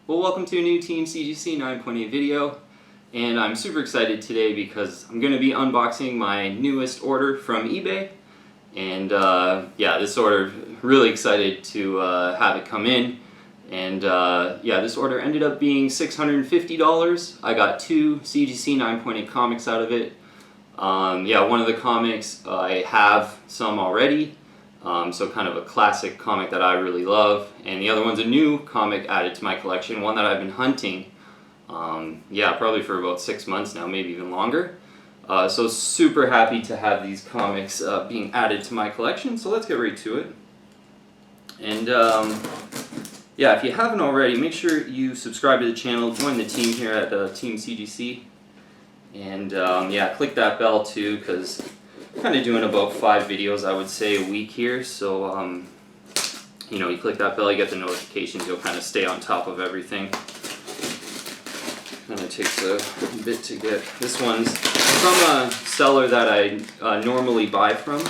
Well, welcome to a new Team CGC 9.8 video, and I'm super excited today because I'm going to be unboxing my newest order from eBay, and yeah, this order, really excited to have it come in, and yeah, this order ended up being $650. I got two CGC 9.8 comics out of it. Yeah, one of the comics, I have some already. So kind of a classic comic that I really love, and the other one's a new comic added to my collection, one that I've been hunting, yeah, probably for about 6 months now, maybe even longer. So super happy to have these comics being added to my collection, so let's get right to it. And yeah, if you haven't already, make sure you subscribe to the channel, join the team here at Team CGC, and yeah, click that bell too, because kind of doing about 5 videos, I would say, a week here, so you know, you click that bell, you get the notifications, you'll kind of stay on top of everything. Kind of takes a bit to get. This one's from a seller that I normally buy from.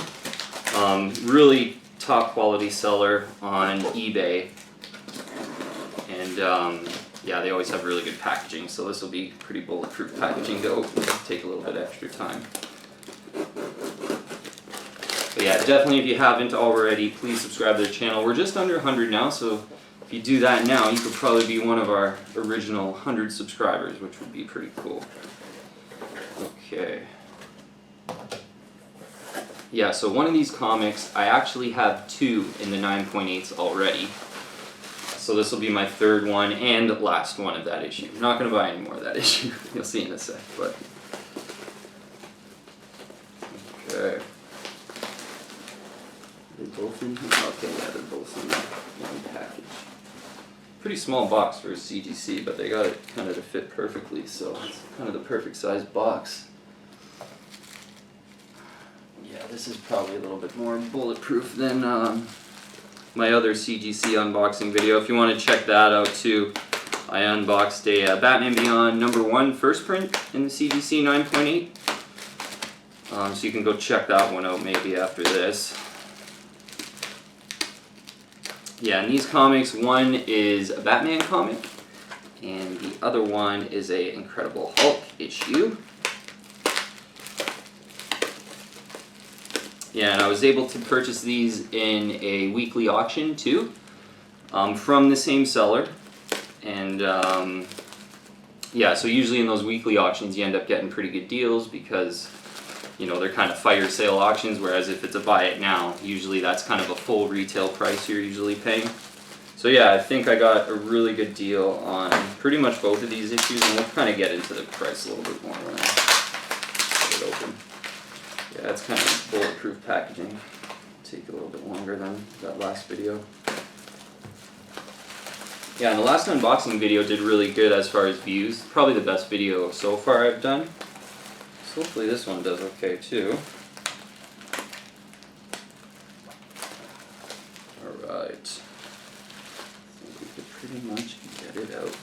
Really top quality seller on eBay, and yeah, they always have really good packaging, so this will be pretty bulletproof packaging to open. Take a little bit extra time. But yeah, definitely if you haven't already, please subscribe to the channel. We're just under 100 now, so if you do that now, you could probably be one of our original 100 subscribers, which would be pretty cool. Okay. Yeah, so one of these comics, I actually have 2 in the 9.8s already. So this will be my 3rd one and last one of that issue. I'm not going to buy any more of that issue. You'll see in a sec, but okay. Are they both in here? Okay, yeah, they're both in one package. Pretty small box for a CGC, but they got it kind of to fit perfectly, so it's kind of the perfect size box. Yeah, this is probably a little bit more bulletproof than my other CGC unboxing video. If you want to check that out too, I unboxed a Batman Beyond #1 first print in the CGC 9.8. So you can go check that one out maybe after this. Yeah, and these comics, one is a Batman comic, and the other one is a Incredible Hulk issue. Yeah, and I was able to purchase these in a weekly auction too, from the same seller. And yeah, so usually in those weekly auctions you end up getting pretty good deals because, you know, they're kind of fire sale auctions, whereas if it's a buy it now, usually that's kind of a full retail price you're usually paying. So yeah, I think I got a really good deal on pretty much both of these issues, and we'll kind of get into the price a little bit more when I get it open. Yeah, it's kind of bulletproof packaging. Take a little bit longer than that last video. Yeah, and the last unboxing video did really good as far as views. Probably the best video so far I've done. So hopefully this one does okay too. Alright. I think we could pretty much get it out.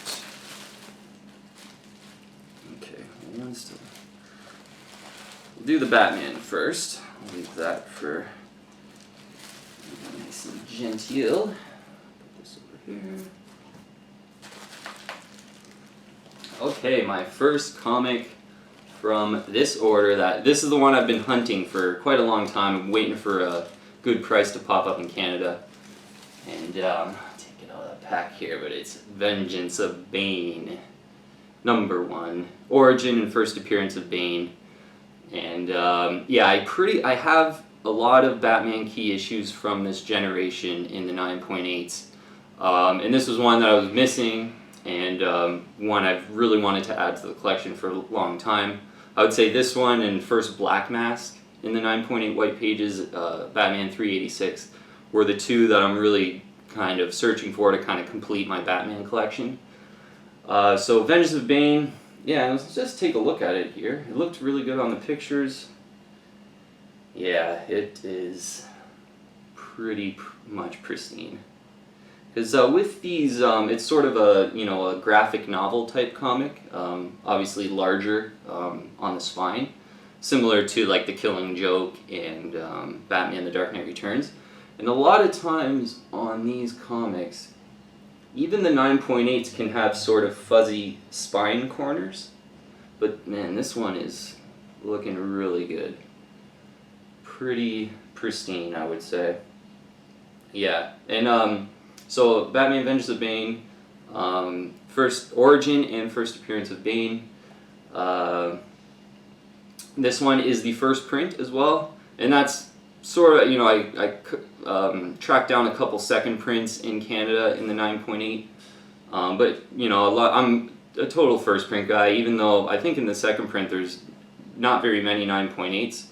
Okay, one still. We'll do the Batman first. I'll leave that for nice and genteel. Put this over here. Okay, my first comic from this order. This is the one I've been hunting for quite a long time. I'm waiting for a good price to pop up in Canada. And take it out of that pack here, but it's Vengeance of Bane, #1. Origin and first appearance of Bane. And yeah, I have a lot of Batman key issues from this generation in the 9.8s. And this was one that I was missing, and one I've really wanted to add to the collection for a long time. I would say this one and first Black Mask in the 9.8 white pages, Batman 386, were the two that I'm really kind of searching for to kind of complete my Batman collection. So Vengeance of Bane, yeah, let's just take a look at it here. It looked really good on the pictures. Yeah, it is pretty much pristine. Because with these, it's sort of a, you know, a graphic novel type comic, obviously larger on the spine, similar to like The Killing Joke and Batman: The Dark Knight Returns. And a lot of times on these comics, even the 9.8s can have sort of fuzzy spine corners, but man, this one is looking really good. Pretty pristine, I would say. Yeah, and so Batman Vengeance of Bane, first origin and first appearance of Bane. This one is the first print as well, and that's sort of, you know, I tracked down a couple second prints in Canada in the 9.8, but you know, I'm a total first print guy, even though I think in the second print there's not very many 9.8s.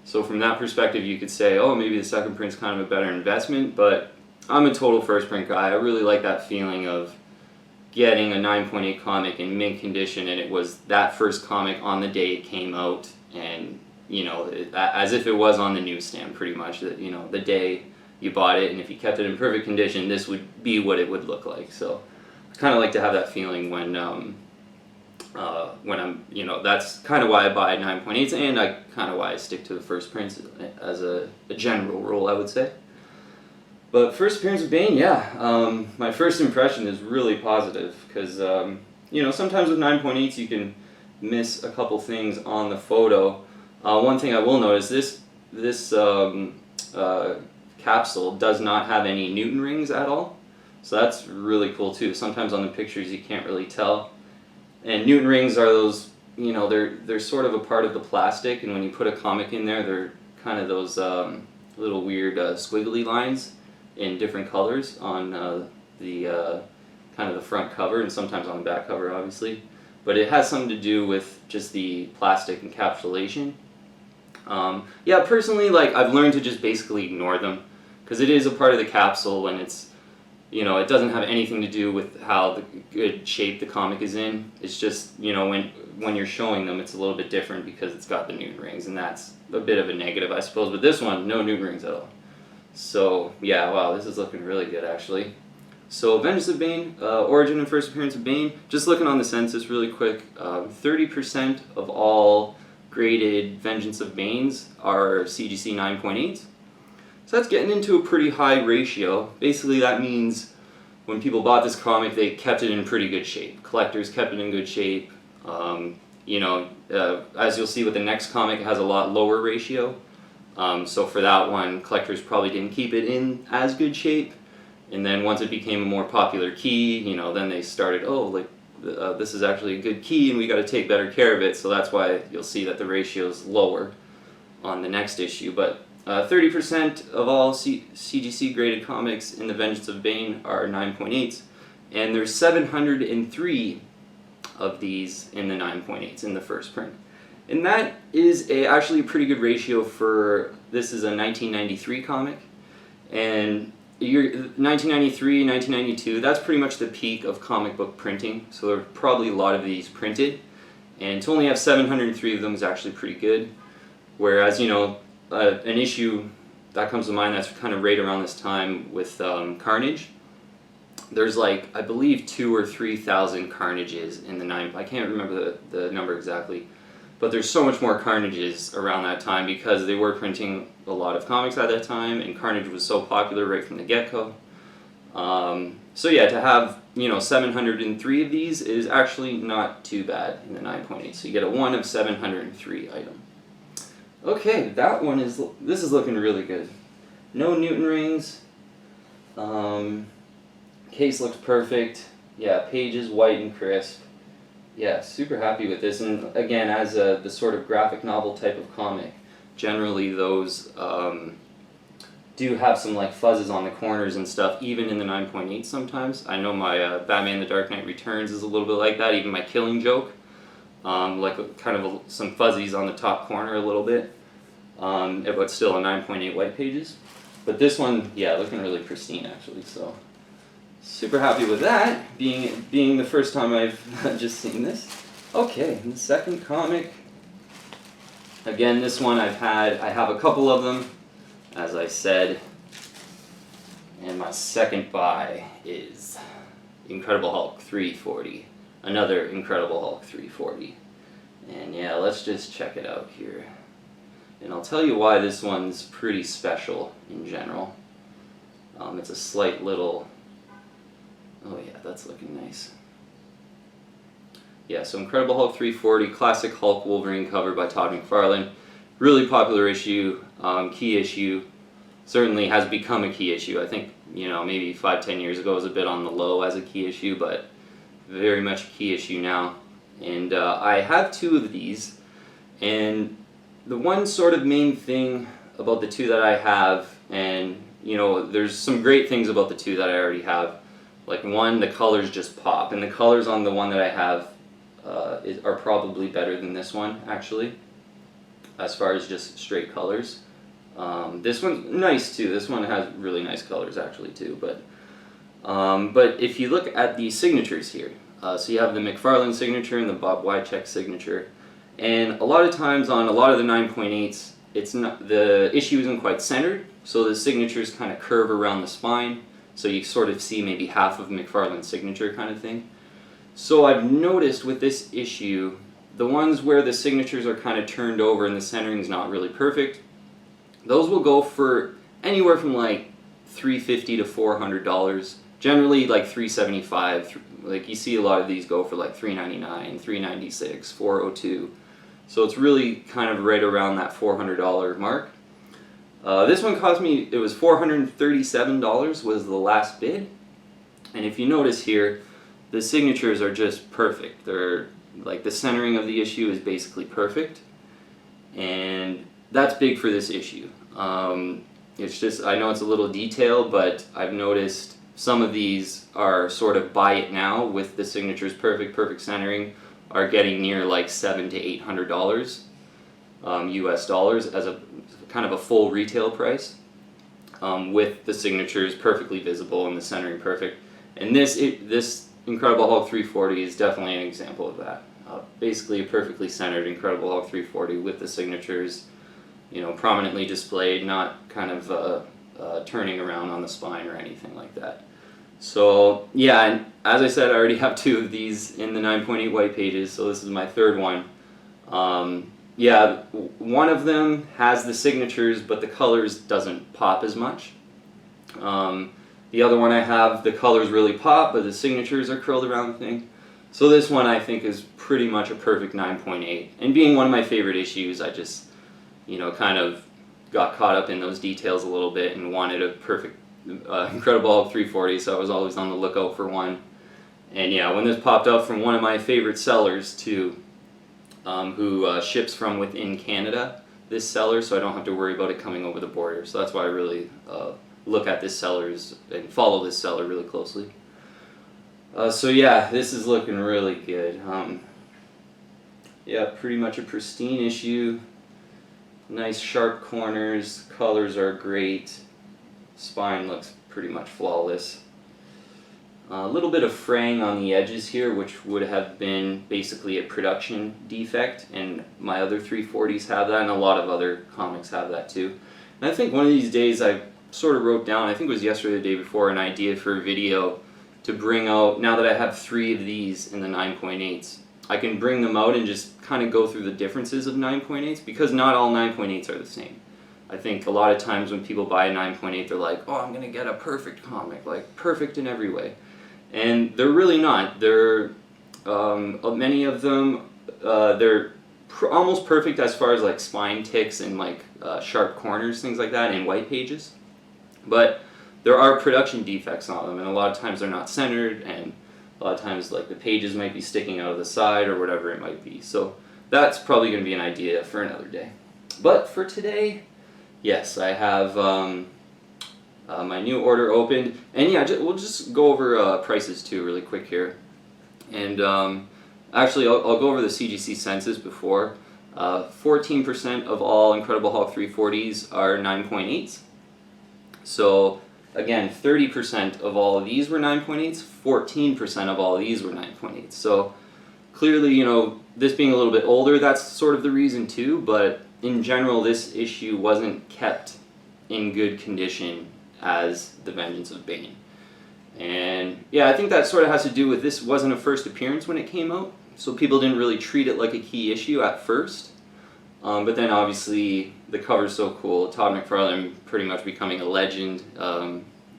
So from that perspective, you could say, oh, maybe the second print's kind of a better investment, but I'm a total first print guy. I really like that feeling of getting a 9.8 comic in mint condition, and it was that first comic on the day it came out, and you know, as if it was on the newsstand, pretty much. That, you know, the day you bought it, and if you kept it in perfect condition, this would be what it would look like. So I kind of like to have that feeling when I'm, you know, that's kind of why I buy 9.8s, and kind of why I stick to the first prints as a general rule, I would say. But first appearance of Bane, yeah, my first impression is really positive, because you know, sometimes with 9.8s you can miss a couple things on the photo. One thing I will notice, this capsule does not have any Newton rings at all, so that's really cool too. Sometimes on the pictures you can't really tell. And Newton rings are those, you know, they're sort of a part of the plastic, and when you put a comic in there, they're kind of those little weird squiggly lines in different colors on the kind of the front cover, and sometimes on the back cover, obviously. But it has something to do with just the plastic encapsulation. Yeah, personally, like, I've learned to just basically ignore them, because it is a part of the capsule, and it's, you know, it doesn't have anything to do with how the good shape the comic is in. It's just, you know, when you're showing them, it's a little bit different because it's got the Newton rings, and that's a bit of a negative, I suppose. But this one, no Newton rings at all. So yeah, wow, this is looking really good, actually. So Vengeance of Bane, origin and first appearance of Bane. Just looking on the census really quick, 30% of all graded Vengeance of Banes are CGC 9.8. So that's getting into a pretty high ratio. Basically that means when people bought this comic, they kept it in pretty good shape. Collectors kept it in good shape. You know, as you'll see with the next comic, it has a lot lower ratio. So for that one, collectors probably didn't keep it in as good shape. And then once it became a more popular key, you know, then they started, oh, like, this is actually a good key and we got to take better care of it. So that's why you'll see that the ratio is lower on the next issue. But 30% of all CGC graded comics in the Vengeance of Bane are 9.8s, and there's 703 of these in the 9.8s in the first print. And that is actually a pretty good ratio for, this is a 1993 comic, and 1993, 1992, that's pretty much the peak of comic book printing, so there are probably a lot of these printed, and to only have 703 of them is actually pretty good. Whereas, you know, an issue that comes to mind that's kind of right around this time with Carnage, there's like, I believe 2,000 or 3,000 Carnages in the I can't remember the number exactly, but there's so much more Carnages around that time because they were printing a lot of comics at that time, and Carnage was so popular right from the get-go. So yeah, to have, you know, 703 of these is actually not too bad in the 9.8. So you get a 1 of 703 item. Okay, that one is, this is looking really good. No Newton rings. Case looks perfect. Yeah, page is white and crisp. Yeah, super happy with this. And again, as the sort of graphic novel type of comic, generally those do have some like fuzzes on the corners and stuff, even in the 9.8 sometimes. I know my Batman the Dark Knight Returns is a little bit like that, even my Killing Joke. Like kind of some fuzzies on the top corner a little bit, but still a 9.8 white pages. But this one, yeah, looking really pristine actually, so super happy with that, being the first time I've just seen this. Okay, and the second comic, again, this one I have a couple of them, as I said, and my second buy is Incredible Hulk 340. Another Incredible Hulk 340. And yeah, let's just check it out here. And I'll tell you why this one's pretty special in general. It's a slight little Oh yeah, that's looking nice. Yeah, so Incredible Hulk 340, classic Hulk Wolverine cover by Todd McFarlane. Really popular issue, key issue. Certainly has become a key issue. I think, maybe 5-10 years ago it was a bit on the low as a key issue, but very much a key issue now. And I have 2 of these, and the one sort of main thing about the 2 that I have, and there's some great things about the 2 that I already have. Like, one, the colors just pop, and the colors on the one that I have are probably better than this one, actually, as far as just straight colors. This one's nice too. This one has really nice colors actually too. But if you look at the signatures here, so you have the McFarlane signature and the Bob Wycheck signature, and a lot of times on a lot of the 9.8s, it's not, the issue isn't quite centered, so the signatures kind of curve around the spine, so you sort of see maybe half of McFarlane's signature kind of thing. So I've noticed with this issue, the ones where the signatures are kind of turned over and the centering's not really perfect, those will go for anywhere from like $350 to $400. Generally like $375. Like you see a lot of these go for like $399, $396, $402. So it's really kind of right around that $400 mark. This one cost me, it was $437 was the last bid. And if you notice here, the signatures are just perfect. They're like, the centering of the issue is basically perfect. And that's big for this issue. It's just, I know it's a little detailed, but I've noticed some of these are sort of buy it now with the signatures perfect centering, are getting near like $700 to $800 US dollars as a kind of a full retail price, with the signatures perfectly visible and the centering perfect. And this Incredible Hulk 340 is definitely an example of that. Basically a perfectly centered Incredible Hulk 340 with the signatures, prominently displayed, not kind of turning around on the spine or anything like that. So yeah, and as I said, I already have 2 of these in the 9.8 white pages, so this is my 3rd one. Yeah, one of them has the signatures, but the colors doesn't pop as much. The other one I have, the colors really pop, but the signatures are curled around the thing. So this one I think is pretty much a perfect 9.8. And being one of my favorite issues, I just, kind of got caught up in those details a little bit and wanted a perfect Incredible Hulk 340, so I was always on the lookout for one. And yeah, when this popped up from one of my favorite sellers too, who ships from within Canada, this seller, so I don't have to worry about it coming over the border. So that's why I really look at this seller's and follow this seller really closely. So yeah, this is looking really good. Yeah, pretty much a pristine issue. Nice sharp corners, colors are great. Spine looks pretty much flawless. A little bit of fraying on the edges here, which would have been basically a production defect, and my other 340s have that, and a lot of other comics have that too. And I think one of these days I sort of wrote down, I think it was yesterday or the day before, an idea for a video to bring out, now that I have 3 of these in the 9.8s, I can bring them out and just kind of go through the differences of 9.8s, because not all 9.8s are the same. I think a lot of times when people buy a 9.8, they're like, oh, I'm going to get a perfect comic, like perfect in every way. And they're really not. They're, many of them, they're almost perfect as far as like spine ticks and like sharp corners, things like that, in white pages. But there are production defects on them, and a lot of times they're not centered, and a lot of times like the pages might be sticking out of the side or whatever it might be. So that's probably going to be an idea for another day. But for today, yes, I have my new order opened, and yeah, we'll just go over prices too really quick here. And actually I'll go over the CGC census before. 14% of all Incredible Hulk 340s are 9.8s. So again, 30% of all of these were 9.8s, 14% of all of these were 9.8s. So clearly, this being a little bit older, that's sort of the reason too, but in general, this issue wasn't kept in good condition as The Vengeance of Bane. And yeah, I think that sort of has to do with this wasn't a first appearance when it came out, so people didn't really treat it like a key issue at first. But then obviously the cover's so cool, Todd McFarlane pretty much becoming a legend,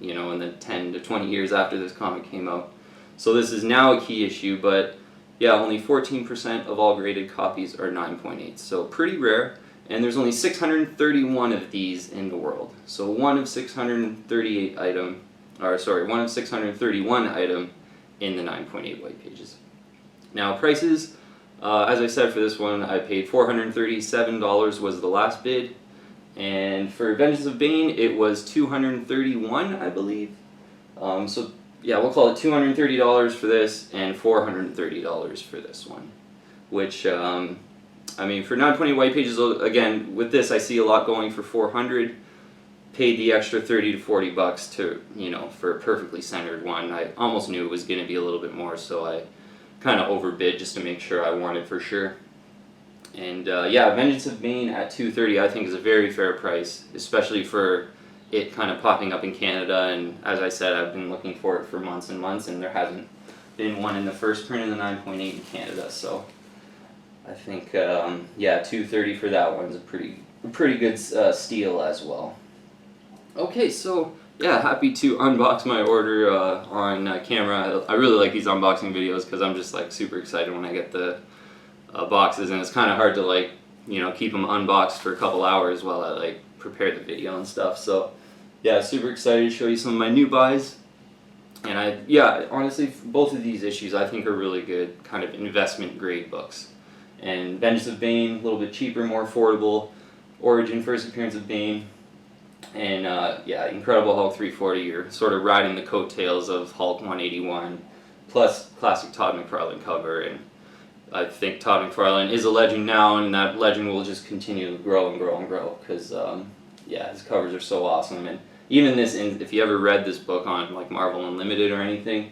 you know, in the 10 to 20 years after this comic came out. So this is now a key issue, but yeah, only 14% of all graded copies are 9.8, so pretty rare. And there's only 631 of these in the world. So one of 638 item, or sorry, one of 631 item in the 9.8 white pages. Now prices, as I said, for this one I paid $437 was the last bid, and for Vengeance of Bane it was $231, I believe. So yeah, we'll call it $230 for this and $430 for this one, which I mean, for 9.8 white pages, again, with this I see a lot going for $400. Paid the extra 30 to 40 bucks to, you know, for a perfectly centered one. I almost knew it was going to be a little bit more, so I kind of overbid just to make sure I wanted for sure. And yeah, Vengeance of Bane at $230 I think is a very fair price, especially for it kind of popping up in Canada. And as I said, I've been looking for it for months and months, and there hasn't been one in the first print of the 9.8 in Canada. So I think yeah, $230 for that one's a pretty good steal as well. Okay, so yeah, happy to unbox my order on camera. I really like these unboxing videos because I'm just like super excited when I get the boxes, and it's kind of hard to like, you know, keep them unboxed for a couple hours while I like prepare the video and stuff. So yeah, super excited to show you some of my new buys. And yeah, honestly, both of these issues I think are really good kind of investment grade books. And Vengeance of Bane, a little bit cheaper, more affordable. Origin, first appearance of Bane. And yeah, Incredible Hulk 340, you're sort of riding the coattails of Hulk 181, plus classic Todd McFarlane cover, and I think Todd McFarlane is a legend now, and that legend will just continue to grow and grow and grow, because yeah, his covers are so awesome. And even this, if you ever read this book on like Marvel Unlimited or anything,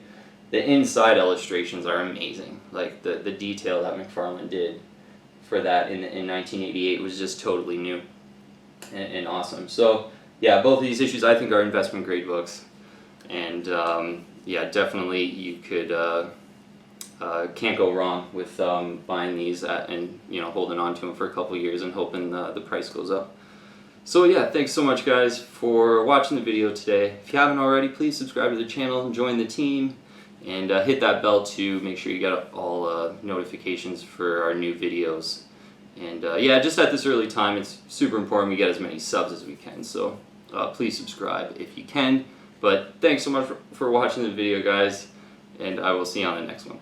the inside illustrations are amazing. Like the detail that McFarlane did for that in 1988 was just totally new and awesome. So yeah, both of these issues I think are investment grade books, and yeah, definitely you could can't go wrong with buying these and, you know, holding on to them for a couple years and hoping the price goes up. So yeah, thanks so much guys for watching the video today. If you haven't already, please subscribe to the channel and join the team, and hit that bell to make sure you get all notifications for our new videos. And yeah, just at this early time, it's super important we get as many subs as we can, so please subscribe if you can. But thanks so much for watching the video, guys, and I will see you on the next one.